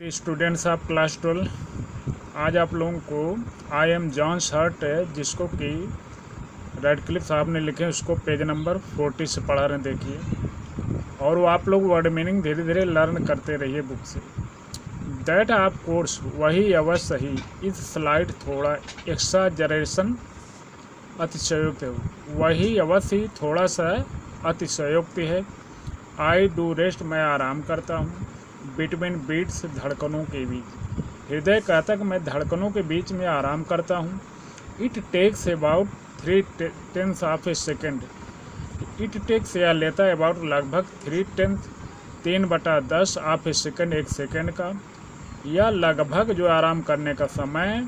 Students of class 12, आज आप लोगों को आई एम जॉन हर्ट जिसको कि रेडक्लिफ साहब ने लिखे उसको पेज नंबर 40 से पढ़ा रहे हैं। देखिए, और वो आप लोग वर्ड मीनिंग धीरे धीरे लर्न करते रहिए बुक से। दैट ऑफ कोर्स वही अवश्य ही, इस स्लाइड थोड़ा एक्साजरेशन अतिशयोक्ति है, वही अवश्य ही थोड़ा सा अतिशयोक्ति है। आई डू रेस्ट मैं आराम करता हूँ। बिटवीन बीट्स धड़कनों के बीच, हृदय कहता कि मैं धड़कनों के बीच में आराम करता हूँ। It takes about 3/10 of a second. It takes या लेता है अबाउट लगभग 3/10 ऑफ ए सेकेंड, एक सेकेंड का, या लगभग जो आराम करने का समय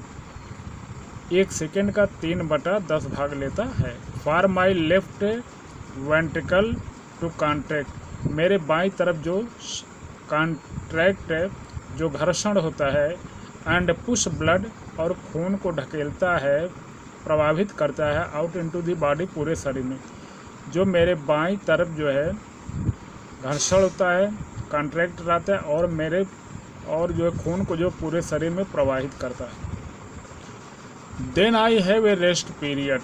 एक सेकेंड का 3/10 भाग लेता है। For my left ventricle to contract, मेरे बाईं तरफ जो कॉन्ट्रैक्ट जो घर्षण होता है, एंड पुश ब्लड और खून को ढकेलता है, प्रभावित करता है, आउट इनटू द बॉडी पूरे शरीर में। जो मेरे बाईं तरफ जो है घर्षण होता है, कॉन्ट्रैक्ट रहता है, और जो है खून को जो पूरे शरीर में प्रवाहित करता है। Then I have a rest period,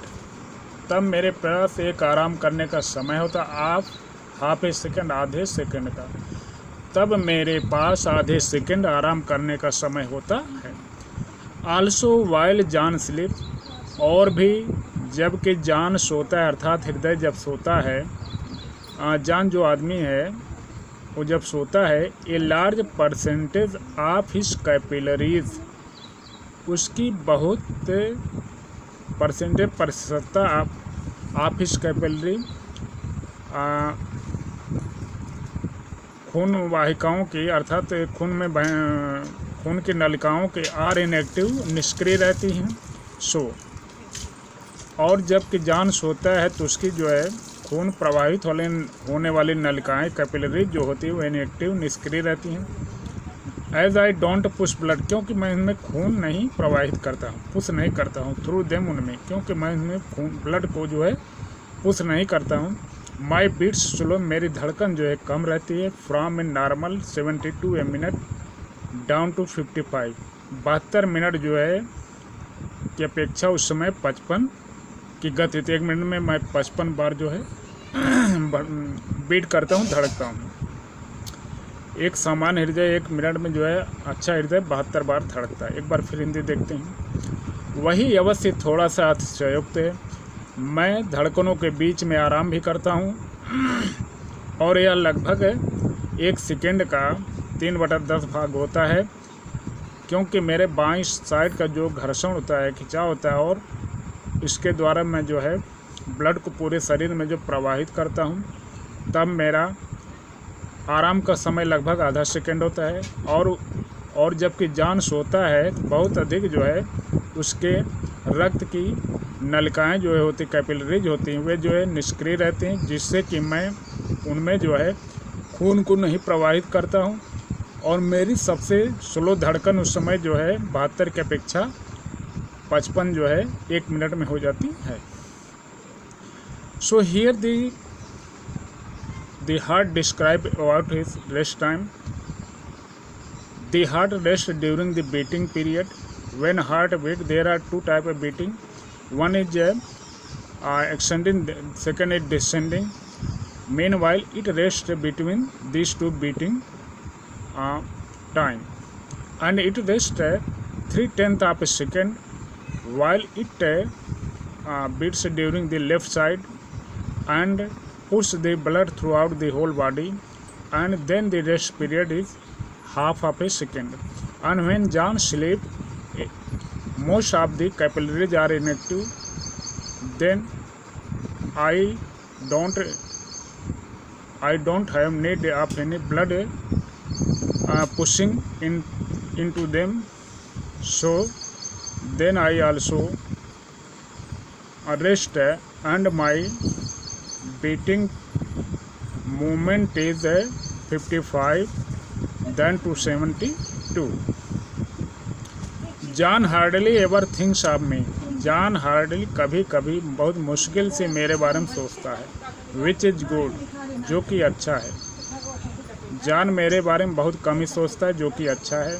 तब मेरे पास एक आराम करने का समय होता है, हाफ ए सेकेंड, आधे सेकेंड का। तब मेरे पास आधे सेकेंड आराम करने का समय होता है। आल्सो वाइल जॉन स्लीप, और भी जबकि जॉन सोता है, अर्थात हृदय जब सोता है, जॉन जो आदमी है वो जब सोता है, a large percentage of his capillaries, उसकी बहुत प्रतिशतता ऑफ हिज कैपिलरी, खून वाहिकाओं की, अर्थात खून की नलिकाओं के आर इनएक्टिव, निष्क्रिय रहती हैं। और जबकि जॉन सोता है तो उसकी जो है खून प्रवाहित होने वाली नलिकाएं, कैपिलरी जो होती है वो इनएक्टिव, निष्क्रिय रहती हैं। As I don't push blood, क्योंकि मैं इनमें खून नहीं प्रवाहित करता हूँ, पुश नहीं करता हूँ। थ्रू देम, उनमें, क्योंकि मैं इनमें खून ब्लड को जो है पुश नहीं करता हूँ। माई बीट्स स्लो, मेरी धड़कन जो है कम रहती है। From a normal 72 a minute down to 55, 72 minute जो है की अपेक्षा उस समय 55 की गति थी। 1 मिनट में मैं 55 बार जो है बीट करता हूँ, धड़कता हूँ। एक सामान्य हृदय 1 मिनट में जो है, अच्छा हृदय 72 बार धड़कता है। एक बार फिर हिंदी देखते हैं। वही अवश्य थोड़ा सा अतिशयोक्त है, मैं धड़कनों के बीच में आराम भी करता हूँ, और यह लगभग 1 सेकेंड का 3/10 भाग होता है, क्योंकि मेरे बाईं साइड का जो घर्षण होता है, खिंचाव होता है, और इसके द्वारा मैं जो है ब्लड को पूरे शरीर में जो प्रवाहित करता हूँ, तब मेरा आराम का समय लगभग आधा सेकेंड होता है। और जबकि जॉन सोता है तो बहुत अधिक जो है उसके रक्त की नलिकाएं जो है होती, कैपिलरीज होती हैं, वे जो है निष्क्रिय रहती हैं, जिससे कि मैं उनमें जो है खून को नहीं प्रवाहित करता हूं, और मेरी सबसे स्लो धड़कन उस समय जो है 72 की अपेक्षा 55 जो है 1 मिनट में हो जाती है। So here the heart describe about his rest time. The heart rest during the beating period. When heart beat, there are 2 types of beating. One is ascending, second is descending. Meanwhile, it rests between these 2 beating time, and it rests 3/10 of a second while it beats during the left side and pushes the blood throughout the whole body, and then the rest period is half of a second. And when John sleeps, most of the capillaries are inactive. Then I don't have need of any blood pushing into them. So then I also rest, and my beating movement is 55 then to 72. John hardly ever thinks of me, John hardly कभी कभी बहुत मुश्किल से मेरे बारे में सोचता है। विच इज़ गुड, जो कि अच्छा है। जान मेरे बारे में बहुत कम ही सोचता है, जो कि अच्छा है।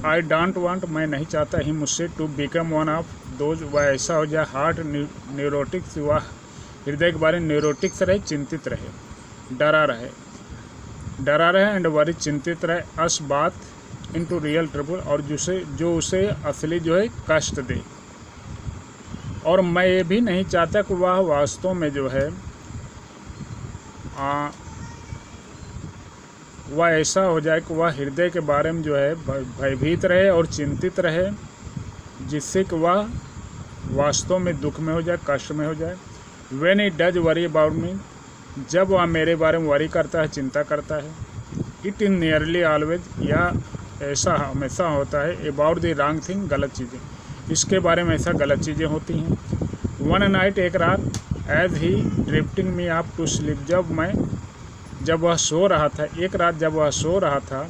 आई डोंट वांट, मैं नहीं चाहता ही मुझसे, to become one of those, वह ऐसा हो जाए, हार्ट न्यूरोटिक्स, वह हृदय के बारे में न्यूरोटिक्स रहे, चिंतित रहे, डरा रहे एंड वरी, चिंतित रहे, अस बात इनटू रियल ट्रबल, और जो उसे असली जो है कष्ट दे। और मैं ये भी नहीं चाहता कि वह वास्तव में जो है वह ऐसा हो जाए कि वह हृदय के बारे में जो है भयभीत रहे और चिंतित रहे, जिससे कि वह वास्तव में दुख में हो जाए, कष्ट में हो जाए। When he does worry about me, जब वह मेरे बारे में वरी करता है, चिंता करता है। इट इज़ नियरली ऑलवेज, या ऐसा हमेशा होता है, अबाउट द रॉन्ग थिंग, गलत चीज़ें, इसके बारे में ऐसा गलत चीज़ें होती हैं। वन नाइट, एक रात, as he drifting me up to sleep, जब वह सो रहा था, एक रात जब वह सो रहा था,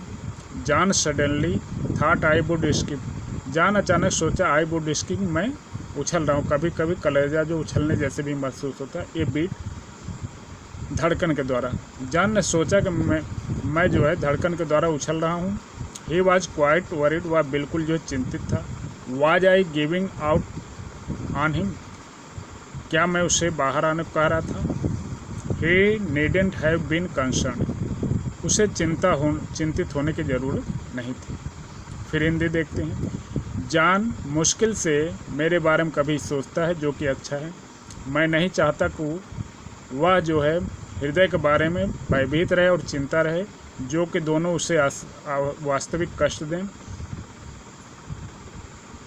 John suddenly thought I would skip, John अचानक सोचा, आई वुड स्किप, मैं उछल रहा हूँ, कभी कभी कलेजा जो उछलने जैसे भी महसूस होता है, ये बीट, धड़कन के द्वारा। जॉन ने सोचा कि मैं जो है धड़कन के द्वारा उछल रहा हूँ। ही वॉज क्वाइट वरीड, वह बिल्कुल जो चिंतित था। Was I giving out on him, क्या मैं उसे बाहर आने को कह रहा था। ही नीडेंट हैव बीन कंसर्न, उसे चिंतित होने की ज़रूरत नहीं थी। फिर हिंदी देखते हैं। जॉन मुश्किल से मेरे बारे में कभी सोचता है, जो कि अच्छा है। मैं नहीं चाहता कि वह जो है हृदय के बारे में भयभीत रहे और चिंता रहे, जो कि दोनों उसे वास्तविक कष्ट दें।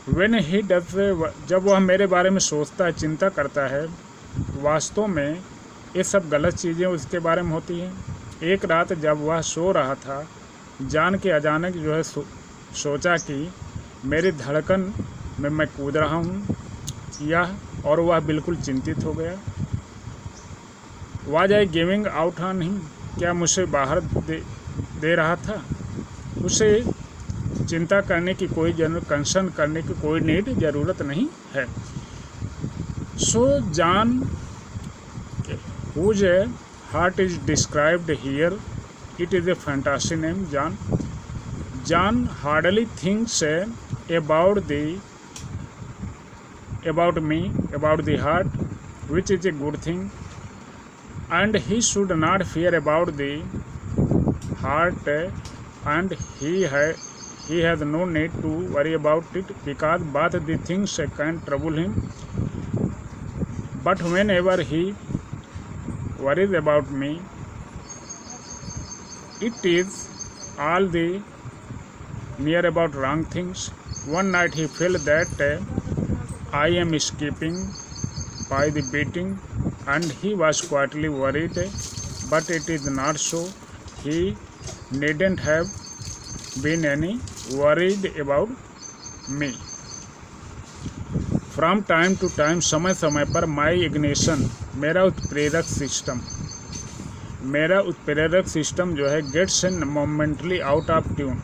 व्हेन ही डज, जब वह मेरे बारे में सोचता है, चिंता करता है, वास्तव में ये सब गलत चीज़ें उसके बारे में होती हैं। एक रात जब वह सो रहा था, जॉन के अचानक जो है सोचा कि मेरी धड़कन में मैं कूद रहा हूँ, और वह बिल्कुल चिंतित हो गया। Was I giving out on him, क्या मुझे बाहर दे रहा था। उसे चिंता करने की कोई कंसर्न करने की कोई नीड ज़रूरत नहीं है। सो John whose heart is described here, it is a fantasy name, John. John hardly thinks about me, about the heart, which is a good thing, and he should not fear about the heart, and he has no need to worry about it, because both the things can trouble him. But whenever he worries about me, it is all the near about wrong things. One night he felt that I am escaping by the beating, and he was quietly worried, but it is not so. He needn't have been any worried about me. From time to time, समय समय पर, माई ignition, मेरा उत्प्रेरक system जो है, gets momentarily out of tune,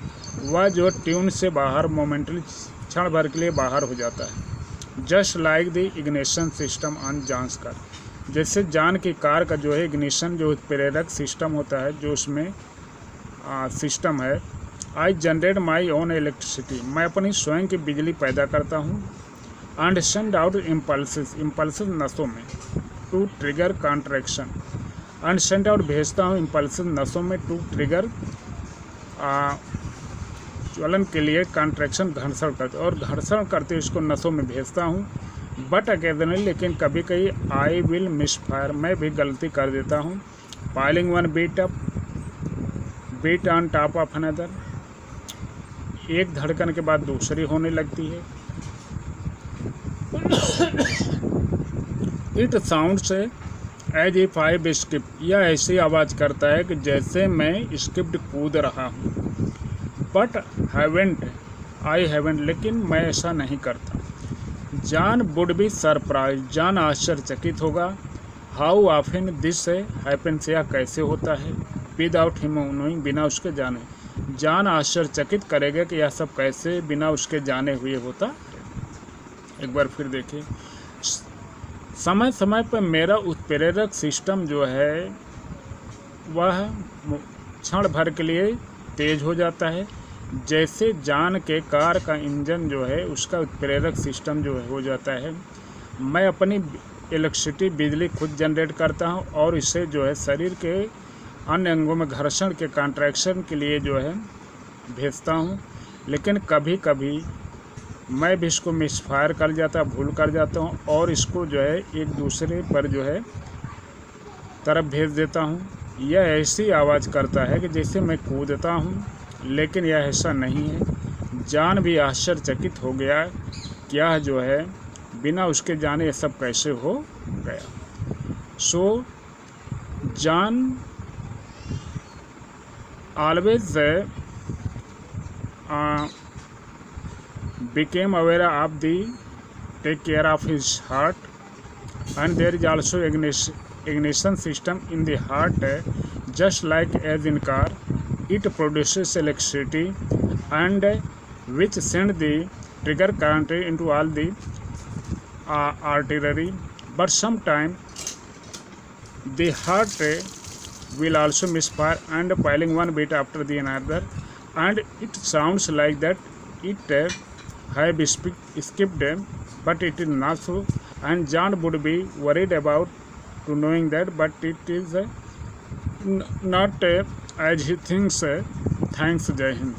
वह जो tune से बाहर मोमेंटली क्षण भर के लिए बाहर हो जाता है। Just like the ignition system on John's car, जैसे जॉन की कार का जो है इग्निशन जो उत्प्रेरक सिस्टम होता है, जो उसमें सिस्टम है। आई जनरेट माई ओन इलेक्ट्रिसिटी, मैं अपनी स्वयं की बिजली पैदा करता हूँ। एंड सेंड आउट इम्पल्सेस नसों में, to trigger contraction, and send out भेजता हूँ इम्पल्सेस नसों में, टू ट्रिगर ज्वलन के लिए, कॉन्ट्रैक्शन घर्षण करते, और घर्षण करते इसको नसों में भेजता हूँ। बट अकेजनली, लेकिन कभी कभी, आई विल मिस फायर, मैं भी गलती कर देता हूँ। Piling one beat on top of another, एक धड़कन के बाद दूसरी होने लगती है। It sounds as if I be skip, यह ऐसी आवाज़ करता है कि जैसे मैं स्किप्ड कूद रहा हूँ। बट आई हैवेंट, लेकिन मैं ऐसा नहीं करता। John would be surprise, John आश्चर्यचकित होगा। हाउ ऑफन दिस हैपेंस, यह कैसे होता है। विदाउट हिम नोइंग, बिना उसके जाने। जॉन आश्चर्यचकित करेगा कि यह सब कैसे बिना उसके जाने हुए होता है। एक बार फिर देखिए। समय समय पर मेरा उत्प्रेरक सिस्टम जो है वह क्षण भर के लिए तेज हो जाता है। जैसे जान के कार का इंजन जो है उसका उत्प्रेरक सिस्टम जो है हो जाता है। मैं अपनी इलेक्ट्रिसिटी बिजली खुद जनरेट करता हूँ और इसे जो है शरीर के अन्य अंगों में घर्षण के कॉन्ट्रैक्शन के लिए जो है भेजता हूँ। लेकिन कभी कभी मैं भी इसको मिसफायर भूल कर जाता हूँ और इसको जो है एक दूसरे पर जो है तरफ भेज देता हूँ। यह ऐसी आवाज़ करता है कि जैसे मैं कूदता हूँ, लेकिन यह ऐसा नहीं है। जान भी आश्चर्यचकित हो गया क्या जो है बिना उसके जाने ये सब कैसे हो गया। सो जान always became aware of the take care of his heart, and there is also ignition system in the heart, just like as in car. It produces electricity and which send the trigger current into all the artery, but sometimes the heart will also misfire and piling one beat after the another, and it sounds like that it have skipped, but it is not so, and John would be worried about to knowing that, but it is not as he thinks. Thanks, Jai Hind.